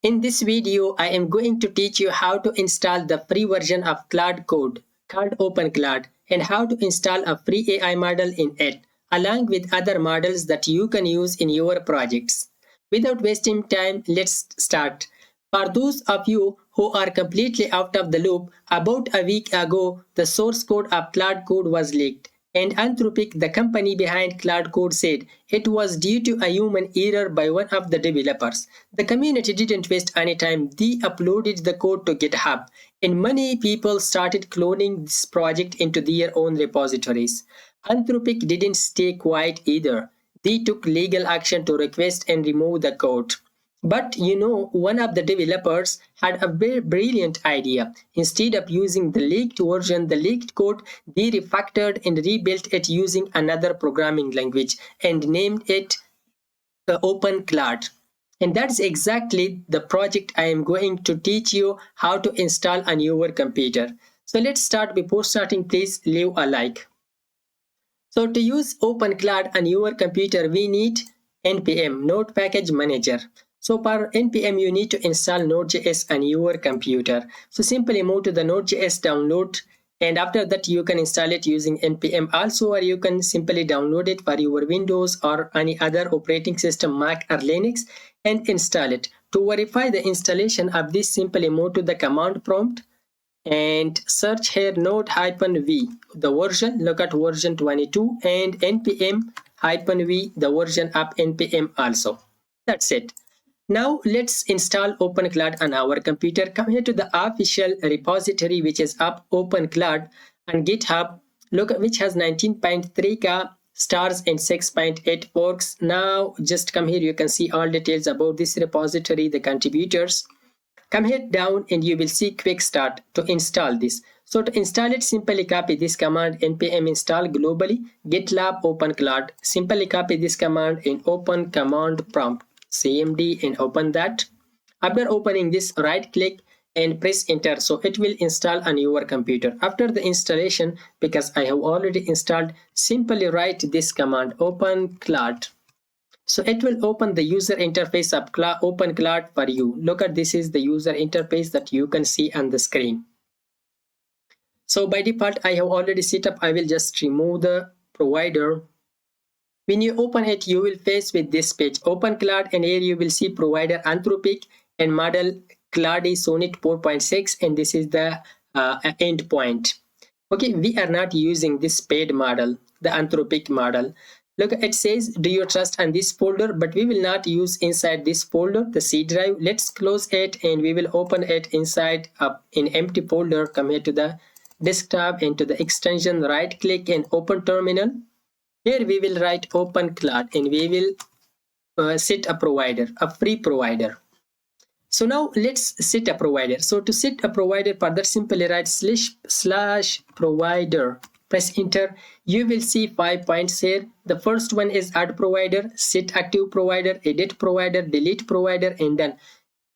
In this video, I am going to teach you how to install the free version of Claude Code called OpenCloud and how to install a free AI model in it, along with other models that you can use in your projects. Without wasting time, let's start. For those of you who are completely out of the loop, about a week ago, the source code of Claude Code was leaked. And Anthropic, the company behind Claude Code, said it was due to a human error by one of the developers. The community didn't waste any time. They uploaded the code to GitHub, and many people started cloning this project into their own repositories. Anthropic didn't stay quiet either. They took legal action to request and remove the code. But one of the developers had a very brilliant idea. Instead of using the leaked version, the leaked code, they refactored and rebuilt it using another programming language and named it OpenCloud. And that's exactly the project I am going to teach you how to install on your computer. So let's start. Before starting, please leave a like. So to use OpenCloud on your computer, we need npm Node Package Manager. So for npm, you need to install Node.js on your computer. So simply move to the Node.js download, and after that you can install it using npm also, or you can simply download it for your Windows or any other operating system, Mac or Linux, and install it. To verify the installation of this, simply move to the command prompt and search here node-v, the version, look at version 22, and npm-v, the version of npm also. That's it. Now let's install OpenCloud on our computer. Come here to the official repository, which is up OpenCloud on GitHub, look, which has 19.3k stars and 6.8 forks. Now just come here, you can see all details about this repository, the contributors. Come here down and you will see quick start to install this. So to install it, simply copy this command npm install globally GitLab OpenCloud. Simply copy this command and open command prompt cmd and open that. After opening this, right click and press enter, so it will install on your computer. After the installation, because I have already installed, simply write this command OpenCloud. So it will open the user interface of OpenCloud for you. Look at, this is the user interface that you can see on the screen. So by default, I have already set up. I will just remove the provider. When you open it, you will face with this page, OpenCloud, and here you will see provider Anthropic and model Claude Sonnet 4.6, and this is the endpoint. Okay, we are not using this paid model, the Anthropic model. Look, it says, do you trust on this folder? But we will not use inside this folder, the C drive. Let's close it and we will open it inside in empty folder. Come here to the desktop and to the extension, right click and open terminal. Here we will write OpenCloud and we will set a provider, a free provider. So now let's set a provider. So to set a provider, for that simply write / provider. Press enter. You will see 5 points here. The first one is add provider, set active provider, edit provider, delete provider, and done.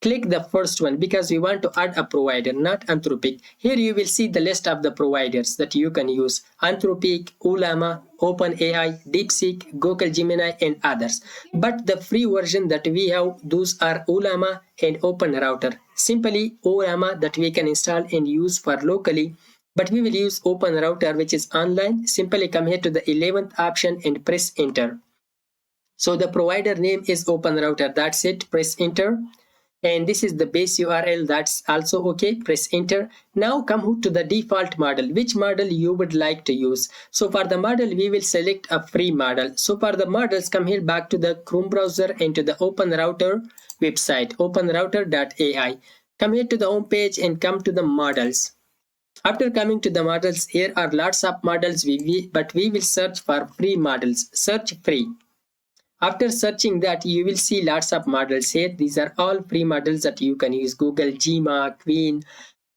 Click the first one because we want to add a provider, not Anthropic. Here you will see the list of the providers that you can use: Anthropic, Ulama, OpenAI, DeepSeek, Google Gemini, and others. But the free version that we have, those are Ulama and OpenRouter. Simply Ulama that we can install and use for locally, but we will use OpenRouter, which is online. Simply come here to the 11th option and press enter. So the provider name is OpenRouter. That's it. Press enter. And this is the base URL. That's also okay. Press enter. Now come to the default model. Which model you would like to use? So for the model, we will select a free model. So for the models, come here back to the Chrome browser and to the OpenRouter website, openrouter.ai. Come here to the home page and come to the models. After coming to the models, here are lots of models, but we will search for free models. Search free. After searching that, you will see lots of models here. These are all free models that you can use: Google, Gmail, Qwen,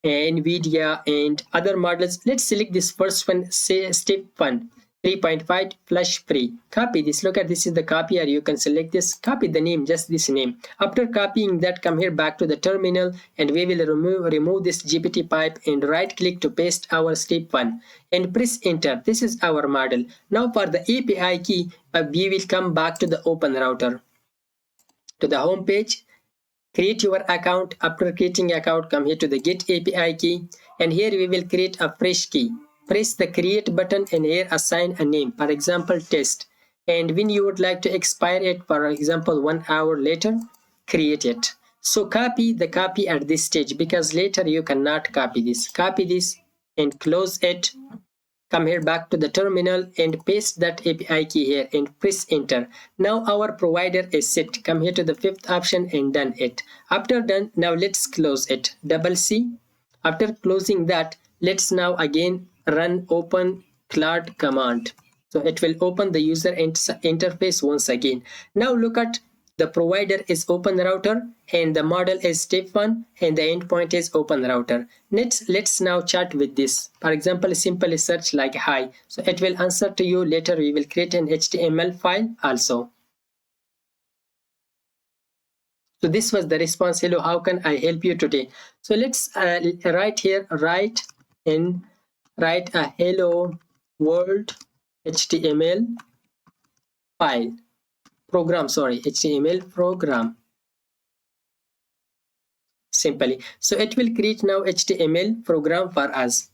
NVIDIA, and other models. Let's select this first one, say step 1, 3.5 flash free. Copy this. Look at, this is the copy, or you can select this. Copy the name, just this name. After copying that, come here back to the terminal and we will remove this GPT pipe and right click to paste our step 1 and press enter. This is our model. Now for the API key, we will come back to the OpenRouter, to the home page. create your account. After creating account, come here to the get API key, and here we will create a fresh key. Press the create button and here assign a name, for example test, and when you would like to expire it, for example 1 hour later, create it. So copy the copy at this stage, because later you cannot copy this. Copy this and close it. Come here back to the terminal and paste that API key here and press enter. Now our provider is set. Come here to the fifth option and done it. After done, now let's close it. Double C. After closing that, let's now again run OpenCloud command. So it will open the user interface once again. Now look at the provider is OpenRouter and the model is step 1 and the endpoint is OpenRouter. Let's now chat with this. For example, simply search like hi. So it will answer to you. Later we will create an HTML file also. So this was the response. Hello, how can I help you today? So let's write here, write a hello world HTML file. HTML program. Simply. So it will create now HTML program for us.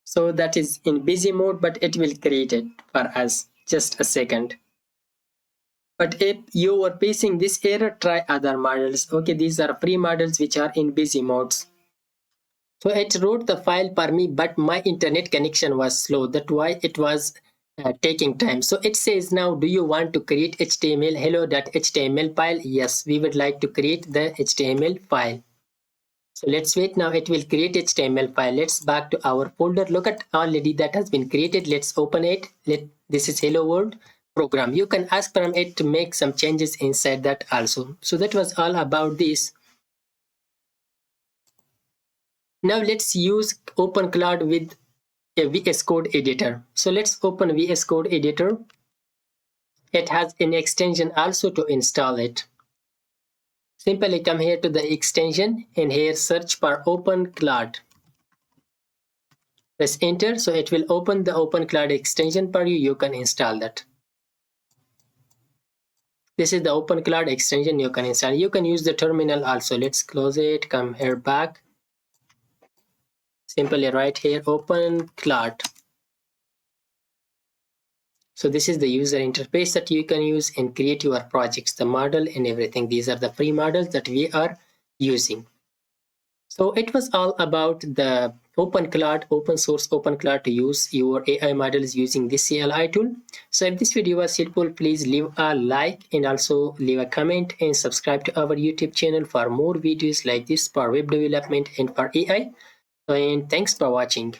So that is in busy mode, but it will create it for us. Just a second. But if you are facing this error, try other models. Okay, these are free models which are in busy modes. So it wrote the file for me, but my internet connection was slow. That's why it was taking time. So it says now, do you want to create HTML hello.html file? Yes, we would like to create the HTML file. So let's wait. Now it will create HTML file. Let's back to our folder. Look at already that has been created. Let's open it. This is hello world program. You can ask from it to make some changes inside that also. So that was all about this. Now let's use OpenCloud with a VS Code editor. So let's open VS Code editor. It has an extension also to install it. Simply come here to the extension and here search for OpenCloud. Press enter. So it will open the OpenCloud extension for you. You can install that. This is the OpenCloud extension you can install. You can use the terminal also. Let's close it. Come here back. Simply write here OpenCloud. So this is the user interface that you can use and create your projects, the model and everything. These are the free models that we are using. So it was all about the OpenCloud, open source OpenCloud to use your AI models using this CLI tool. So if this video was helpful, please leave a like and also leave a comment and subscribe to our YouTube channel for more videos like this for web development and for AI. And thanks for watching.